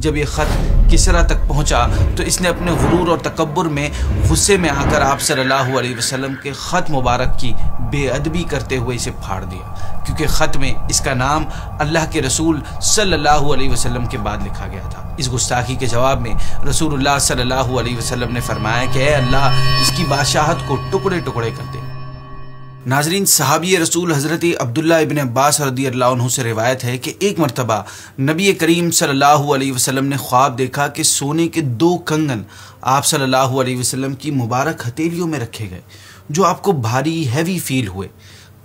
जब ये ख़त किसरा तक पहुंचा तो इसने अपने गुरूर और तकब्बुर में गुस्से में आकर आप सल्लल्लाहु अलैहि वसल्लम के ख़त मुबारक की बेअदबी करते हुए इसे फाड़ दिया, क्योंकि ख़त में इसका नाम अल्लाह के रसूल सल्लल्लाहु अलैहि वसल्लम के बाद लिखा गया था। इस गुस्ताखी के जवाब में रसूलुल्लाह सल्लल्लाहु अलैहि वसल्लम ने फरमाया कि ऐ अल्लाह, इसकी बादशाहत को टुकड़े टुकड़े कर दे। नाजरीन, सहाबी रसूल हज़रत अब्दुल्ला इब्न अब्बास रज़ियल्लाहु अन्हु से रिवायत है कि एक मरतबा नबी करीम सल्लल्लाहु अलैहि वसल्लम ने ख्वाब देखा कि सोने के 2 कंगन आप सल्लल्लाहु अलैहि वसल्लम की मुबारक हथेलियों में रखे गए, जो आपको भारी हैवी फील हुए।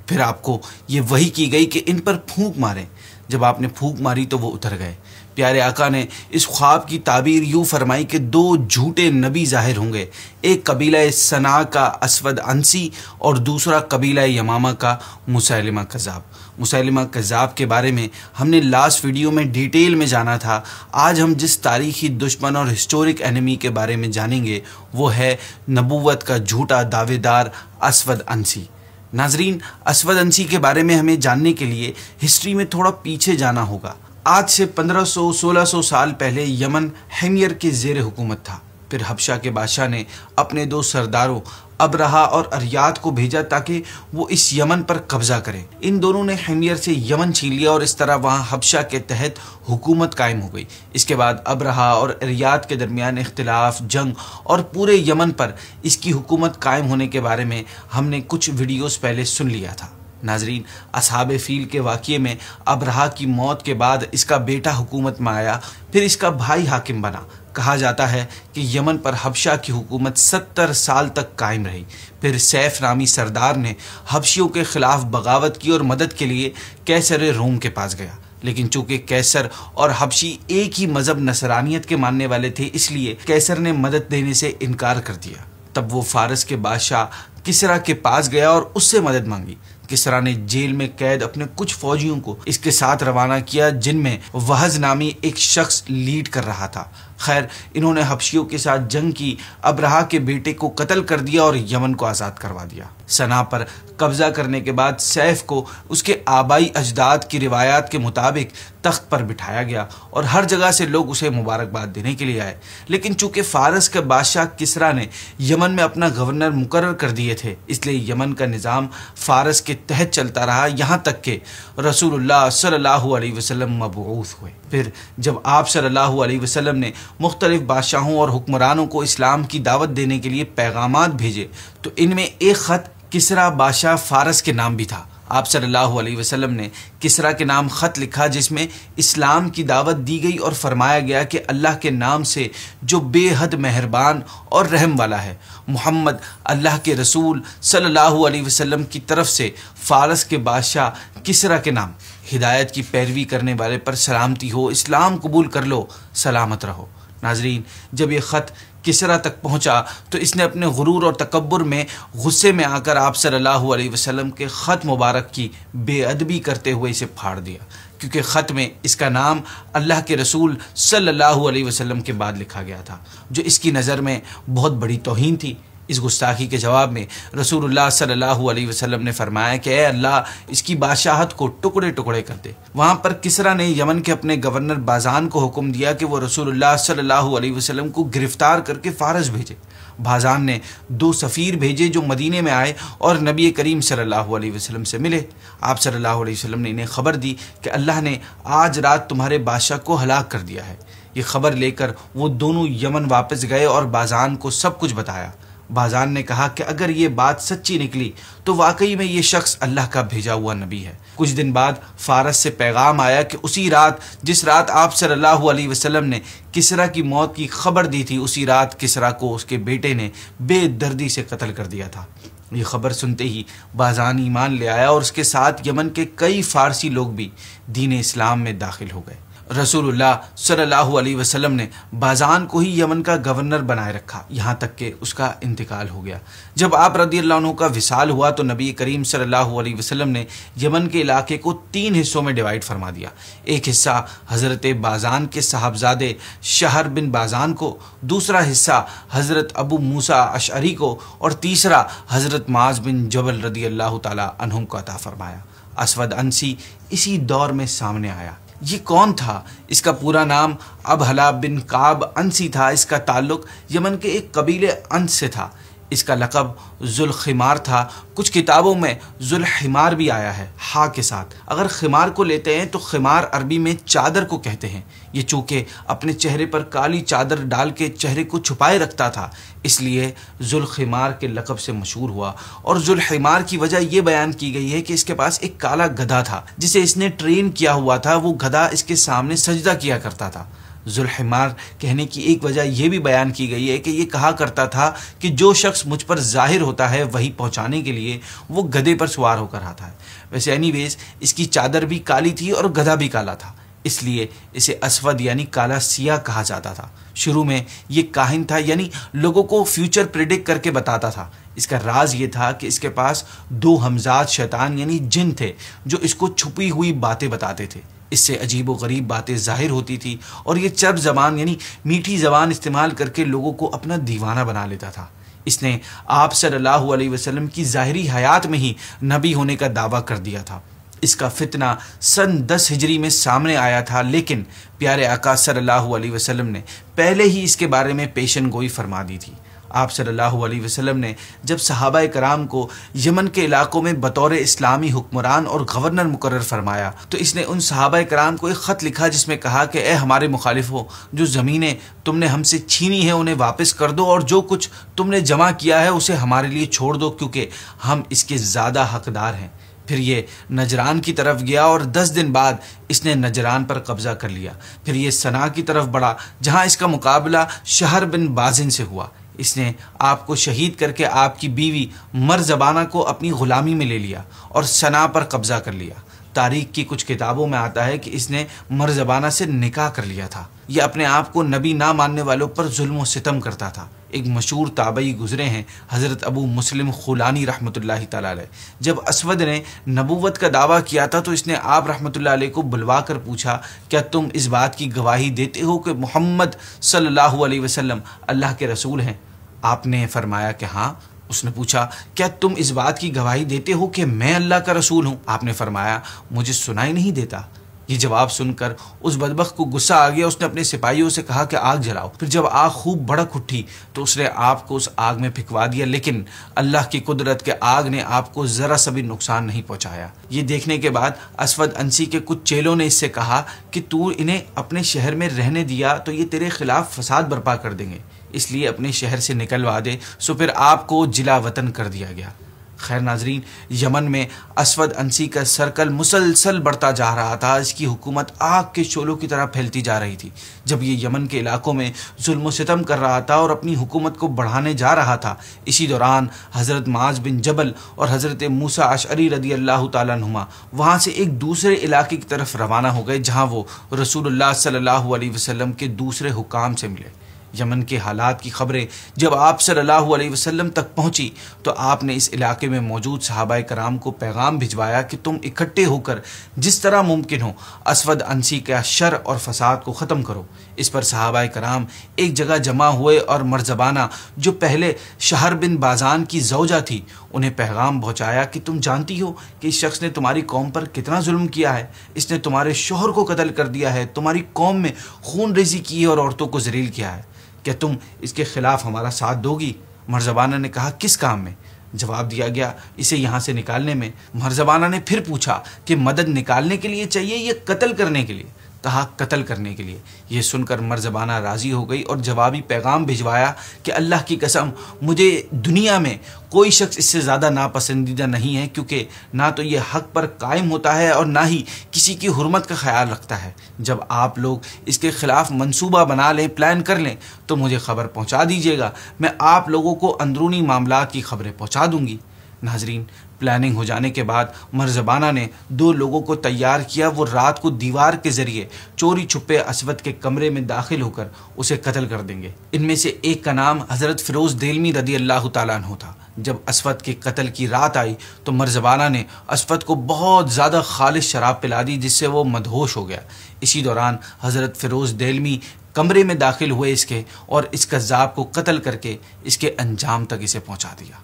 फिर आपको ये वही की गई कि इन पर फूंक मारें। जब आपने फूंक मारी तो वो उतर गए। प्यारे आका ने इस ख्वाब की ताबीर यूँ फरमाई कि 2 झूठे नबी जाहिर होंगे, एक कबीला सना का असवद अंसी और दूसरा कबीला यमामा का मुसैलिमा कज़्ज़ाब। मुसैलिमा कज़्ज़ाब के बारे में हमने लास्ट वीडियो में डिटेल में जाना था। आज हम जिस तारीखी दुश्मन और हिस्टोरिक एनिमी के बारे में जानेंगे वो है नबूवत का झूठा दावेदार असवद अंसी। नाजरीन, असवद अंसी के बारे में हमें जानने के लिए हिस्ट्री में थोड़ा पीछे जाना होगा। आज से 1500-1600 साल पहले यमन हिमयर के ज़ेर हुकूमत था। फिर हबशा के बादशाह ने अपने 2 सरदारों अबरहा और अरियात को भेजा ताकि वो इस यमन पर कब्जा करें। इन दोनों ने हिमयर से यमन छीन लिया और इस तरह वहाँ हबशा के तहत हुकूमत कायम हो गई। इसके बाद अबरहा और अरियात के दरमियान इख्तिलाफ, जंग और पूरे यमन पर इसकी हुकूमत कायम होने के बारे में हमने कुछ वीडियोस पहले सुन लिया था। नाजरीन, असहाबे फील के वाक़ये में अबरहा की मौत के बाद इसका बेटा हुकूमत में आया, फिर इसका भाई हाकिम बना। कहा जाता है कि यमन पर हबशा की हुकूमत 70 साल तक कायम रही। फिर सैफ नामी सरदार ने हबशियों के खिलाफ बगावत की और मदद के लिए कैसर रोम के पास गया, लेकिन चूंकि कैसर और हबशी एक ही मज़हब नसरानियत के मानने वाले थे, इसलिए कैसर ने मदद देने से इनकार कर दिया। तब वो फारस के बादशाह किसरा के पास गया और उससे मदद मांगी। किसरा ने जेल में कैद अपने कुछ फौजियों को इसके साथ रवाना किया, जिनमें वहज नामी एक शख्स लीड कर रहा था। खैर, इन्होंने हबशियों के साथ जंग की, अबरहा के बेटे को कत्ल कर दिया और यमन को आज़ाद करवा दिया। सना पर कब्जा करने के बाद सैफ को उसके आबाई अजदाद की रिवायात के मुताबिक तख्त पर बिठाया गया और हर जगह से लोग उसे मुबारकबाद देने के लिए आए। लेकिन चूंकि फारस के बादशाह किसरा ने यमन में अपना गवर्नर मुकर्रर कर दिए थे, इसलिए यमन का निज़ाम फारस के तहत चलता रहा, यहाँ तक कि रसूलुल्लाह सल्लल्लाहु अलैहि वसल्लम मबऊस हुए। फिर जब आप सल्लल्लाहु अलैहि वसल्लम ने मुख्तलिफ बादशाहों और हुक्मरानों को इस्लाम की दावत देने के लिए पैगामात भेजे, तो इनमें एक ख़त किसरा बादशाह फारस के नाम भी था। आप सल्लल्लाहु अलैहि वसल्लम ने किसरा के नाम ख़त लिखा, जिसमें इस्लाम की दावत दी गई और फरमाया गया कि अल्लाह के नाम से जो बेहद मेहरबान और रहम वाला है, मोहम्मद अल्लाह के रसूल सल्लल्लाहु अलैहि वसल्लम की तरफ से फारस के बादशाह किसरा के नाम, हिदायत की पैरवी करने वाले पर सलामती हो, इस्लाम कबूल कर लो, सलामत रहो। नाजरीन, जब ये ख़त किसरा तक पहुंचा तो इसने अपने गुरूर और तकब्बुर में गुस्से में आकर आप सल्लल्लाहु अलैहि वसल्लम के ख़त मुबारक की बेअदबी करते हुए इसे फाड़ दिया, क्योंकि ख़त में इसका नाम अल्लाह के रसूल सल्लल्लाहु अलैहि वसल्लम के बाद लिखा गया था, जो इसकी नज़र में बहुत बड़ी तौहीन थी। इस गुस्ताखी के जवाब में रसूलुल्लाह सल्लल्लाहु अलैहि वसल्लम ने फरमाया कि ऐ अल्लाह, इसकी बादशाहत को टुकड़े टुकड़े कर दे। वहाँ पर किसरा ने यमन के अपने गवर्नर बाज़ान को हुक्म दिया कि वो रसूलुल्लाह सल्लल्लाहु अलैहि वसल्लम को गिरफ्तार करके फारस भेजे। बाज़ान ने 2 सफ़ीर भेजे जो मदीने में आए और नबी करीम सल्लल्लाहु अलैहि वसल्लम से मिले। आप सल्लल्लाहु अलैहि वसल्लम ने इन्हें खबर दी कि अल्लाह ने आज रात तुम्हारे बादशाह को हलाक कर दिया है। ये खबर लेकर वो दोनों यमन वापस गए और बाज़ान को सब कुछ बताया। बाज़ान ने कहा कि अगर ये बात सच्ची निकली तो वाकई में ये शख्स अल्लाह का भेजा हुआ नबी है। कुछ दिन बाद फारस से पैगाम आया कि उसी रात जिस रात आप सल्लल्लाहु अलैहि वसल्लम ने किसरा की मौत की खबर दी थी, उसी रात किसरा को उसके बेटे ने बेदर्दी से कत्ल कर दिया था। ये खबर सुनते ही बाज़ान ईमान ले आया और उसके साथ यमन के कई फ़ारसी लोग भी दीन इस्लाम में दाखिल हो गए। रसूलुल्लाह सल्लल्लाहु अलैहि वसल्लम ने बाज़ान को ही यमन का गवर्नर बनाए रखा, यहाँ तक कि उसका इंतकाल हो गया। जब आप रज़ियल्लाहु अन्हु का विसाल हुआ तो नबी करीम सल्लल्लाहु अलैहि वसल्लम ने यमन के इलाके को 3 हिस्सों में डिवाइड फरमा दिया। एक हिस्सा हज़रत बाज़ान के साहबजादे शहर बिन बाज़ान को, दूसरा हिस्सा हज़रत अबू मूसा अशअरी को और तीसरा हज़रत मुआज़ बिन जबल रज़ियल्लाहु ताला अन्हु को अता फरमाया। असवद अंसी इसी दौर में सामने आया। ये कौन था? इसका पूरा नाम अबहला बिन काब अंसी था। इसका ताल्लुक यमन के एक कबीले अंस से था। इसका लक़ब जुल्खिमार था। कुछ किताबों में जुल्हिमार भी आया है हा के साथ। अगर खिमार को लेते हैं तो खिमार अरबी में चादर को कहते हैं। ये चूँकि अपने चेहरे पर काली चादर डाल के चेहरे को छुपाए रखता था, इसलिए जुल्खिमार के लक़ब से मशहूर हुआ। और जुल्हिमार की वजह यह बयान की गई है कि इसके पास एक काला गधा था जिसे इसने ट्रेन किया हुआ था। वो गधा इसके सामने सजदा किया करता था। जुल्हिमार कहने की एक वजह यह भी बयान की गई है कि ये कहा करता था कि जो शख्स मुझ पर जाहिर होता है वही पहुंचाने के लिए वो गधे पर सवार होकर आता है। वैसे एनीवेज इसकी चादर भी काली थी और गधा भी काला था, इसलिए इसे अस्वद यानी काला सिया कहा जाता था। शुरू में ये काहिन था, यानी लोगों को फ्यूचर प्रिडिक्ट करके बताता था। इसका राज ये था कि इसके पास 2 हमजाद शैतान यानी जिन थे जो इसको छुपी हुई बातें बताते थे। इससे अजीब व गरीब बातें जाहिर होती थी और ये चर्ब ज़बान यानी मीठी ज़बान इस्तेमाल करके लोगों को अपना दीवाना बना लेता था। इसने आप सल्लल्लाहु अलैहि वसल्लम की ज़ाहिरी हयात में ही नबी होने का दावा कर दिया था। इसका फितना सन 10 हिजरी में सामने आया था, लेकिन प्यारे आका सल्लल्लाहु अलैहि वसल्लम ने पहले ही इसके बारे में पेशन गोई फरमा दी थी। आप सल्लल्लाहु अलैहि वसल्लम ने जब सहाबाए कराम को यमन के इलाकों में बतौर इस्लामी हुक्मरान और गवर्नर मुकर्रर फरमाया तो इसने उन सहाबाए कराम को एक ख़त लिखा जिसमें कहा कि ए हमारे मुखालिफों, जो ज़मीनें तुमने हमसे छीनी है उन्हें वापस कर दो और जो कुछ तुमने जमा किया है उसे हमारे लिए छोड़ दो, क्योंकि हम इसके ज़्यादा हकदार हैं। फिर ये नजरान की तरफ गया और 10 दिन बाद इसने नजरान पर कब्जा कर लिया। फिर ये सना की तरफ बढ़ा जहाँ इसका मुकाबला शहर बिन बाजिन से हुआ। इसने आपको शहीद करके आपकी बीवी मरज़बाना को अपनी ग़ुलामी में ले लिया और सना पर कब्जा कर लिया। तारीख की कुछ किताबों में आता है कि इसने मरज़बाना से निकाह कर लिया था। यह अपने आप को नबी ना मानने वालों पर जुल्म व सितम करता था। एक मशहूर ताबई गुजरे हैं हज़रत अबू मुस्लिम खुलानी रहमतुल्लाहि तआला अलैह। जब असवद ने नबूवत का दावा किया था तो इसने आप रहमतुल्लाहि अलैह को बुलवा कर पूछा, क्या तुम इस बात की गवाही देते हो कि मोहम्मद सल्लल्लाहु अलैहि वसल्लम अल्लाह के रसूल हैं? आपने फरमाया कि हाँ। उसने पूछा, क्या तुम इस बात की गवाही देते हो कि मैं अल्लाह का रसूल हूँ? आपने फरमाया, मुझे सुनाई नहीं देता। ये जवाब सुनकर उस बदबख्त को गुस्सा आ गया। उसने अपने सिपाहियों से कहा कि आग जलाओ। फिर जब आग खूब भड़क उठी तो उसने आग को उस आग में फिकवा दिया, लेकिन अल्लाह की कुदरत के आग ने आपको ज़रा सा भी नुकसान नहीं पहुंचाया। ये देखने के बाद असवद अंसी के कुछ चेलों ने इससे कहा कि तू इन्हें अपने शहर में रहने दिया तो ये तेरे खिलाफ फसाद बर्पा कर देंगे, इसलिए अपने शहर से निकलवा दे। सो फिर आपको जिला वतन कर दिया गया। खैर नाजरीन, यमन में असवद अंसी का सर्कल मुसलसल बढ़ता जा रहा था। इसकी हुकूमत आग के शोलों की तरह फैलती जा रही थी। जब ये यमन के इलाकों में जुल्म सितम कर रहा था और अपनी हुकूमत को बढ़ाने जा रहा था, इसी दौरान हज़रत माज बिन जबल और हज़रत मूसा अशअरी रदी अल्लाह तआला अन्हुमा वहाँ से एक दूसरे इलाके की तरफ रवाना हो गए, जहाँ वो रसूलुल्लाह सल्लल्लाहु अलैहि वसल्लम के दूसरे हुकाम से मिले। यमन के हालात की खबरें जब आप सल्लल्लाहु अलैहि वसल्लम तक पहुंची तो आपने इस इलाके में मौजूद सहाबाए कराम को पैगाम भिजवाया कि तुम इकट्ठे होकर जिस तरह मुमकिन हो असवद अंसी का शर और फसाद को ख़त्म करो। इस पर सहाबाए कराम एक जगह जमा हुए और मरज़बाना, जो पहले शहर बिन बाजान की ज़ौजा थी, उन्हें पैगाम पहुँचाया कि तुम जानती हो कि इस शख्स ने तुम्हारी कौम पर कितना जुल्म किया है। इसने तुम्हारे शोहर को कत्ल कर दिया है, तुम्हारी कौम में खून रेज़ी की है और औरतों को ज़लील किया है। क्या तुम इसके खिलाफ हमारा साथ दोगी? मरज़बाना ने कहा, किस काम में? जवाब दिया गया, इसे यहाँ से निकालने में। मरज़बाना ने फिर पूछा कि मदद निकालने के लिए चाहिए या कत्ल करने के लिए? कहा, कत्ल करने के लिए। यह सुनकर मरज़बाना राज़ी हो गई और जवाबी पैगाम भिजवाया कि अल्लाह की कसम, मुझे दुनिया में कोई शख्स इससे ज़्यादा नापसंदीदा नहीं है, क्योंकि ना तो ये हक़ पर कायम होता है और ना ही किसी की हुर्मत का ख्याल रखता है। जब आप लोग इसके ख़िलाफ़ मंसूबा बना लें, प्लान कर लें, तो मुझे ख़बर पहुँचा दीजिएगा। मैं आप लोगों को अंदरूनी मामलात की ख़बरें पहुँचा दूँगी। नाजरीन, प्लानिंग हो जाने के बाद मरज़बाना ने 2 लोगों को तैयार किया। वो रात को दीवार के ज़रिए चोरी छुपे असवद के कमरे में दाखिल होकर उसे कत्ल कर देंगे। इनमें से एक का नाम हज़रत फ़िरोज़ देलमी रदी अल्लाह तआला अन्हु था। जब असवद के कत्ल की रात आई तो मरज़बाना ने असवद को बहुत ज़्यादा खालिश शराब पिला दी, जिससे वो मदहोश हो गया। इसी दौरान हज़रत फ़िरोज़ देलमी कमरे में दाखिल हुए इसके और इस कज़्ज़ाब को कत्ल करके इसके अंजाम तक इसे पहुँचा दिया।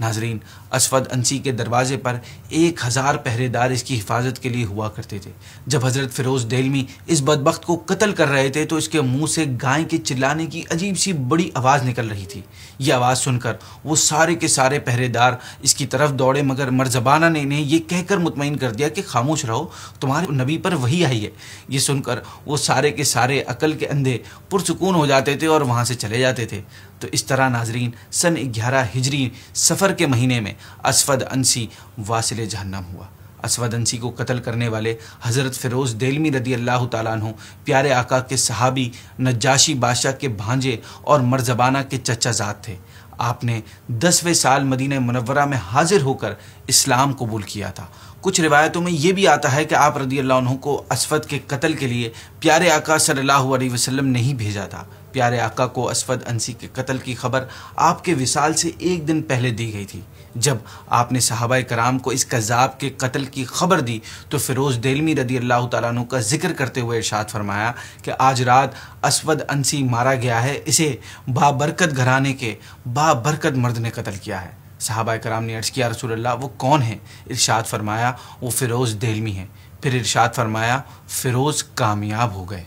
नाजरीन, असवद अंसी के दरवाजे पर 1000 पहरेदार इसकी हिफाजत के लिए हुआ करते थे। जब हज़रत फ़िरोज़ देलमी इस बदबख्त को कत्ल कर रहे थे तो इसके मुंह से गाय के चिल्लाने की अजीब सी बड़ी आवाज़ निकल रही थी। ये आवाज़ सुनकर वो सारे के सारे पहरेदार इसकी तरफ दौड़े, मगर मरज़बाना ने इन्हें ये कहकर मुतमईन कर दिया कि खामोश रहो, तुम्हारे नबी पर वही आई है। ये सुनकर वो सारे के सारे अकल के अंधे पुरसुकून हो जाते थे और वहाँ से चले जाते थे। तो इस तरह नाजरीन सन 11 हिजरी सफ़र के महीने में असवद अंसी वासिले जहन्नम हुआ। असवद अंसी को कत्ल करने वाले हज़रत फ़िरोज़ देलमी रदी अल्लाह ताला अन्हु प्यारे आका के सहाबी नज्जाशी बादशाह के भांजे और मरज़बाना के चचाज़ाद थे। आपने 10वें साल मदीना मुनव्वरा में हाजिर होकर इस्लाम कबूल किया था। कुछ रिवायतों में ये भी आता है कि आप रदी अल्लाह अन्हु को असवद के कत्ल के लिए प्यारे आका सल्लल्लाहु अलैहि वसल्लम ने ही भेजा था। प्यारे आका को असवद अंसी के कत्ल की खबर आपके विसाल से एक दिन पहले दी गई थी। जब आपने सहाबाए कराम को इस कज़्ज़ाब के कत्ल की खबर दी तो फ़िरोज़ देलमी रदी अल्लाह ताला अन्हु का जिक्र करते हुए इरशाद फरमाया कि आज रात असवद अंसी मारा गया है, इसे बाबरकत घराने के बाबरकत मर्द ने कत्ल किया है। सहाबाए कराम ने अर्ज़ किया, रसूल अल्लाह वो कौन है? इरशाद फरमाया वो फ़िरोज़ देलमी है। फिर इरशाद फरमाया फ़िरोज़ कामयाब हो गए।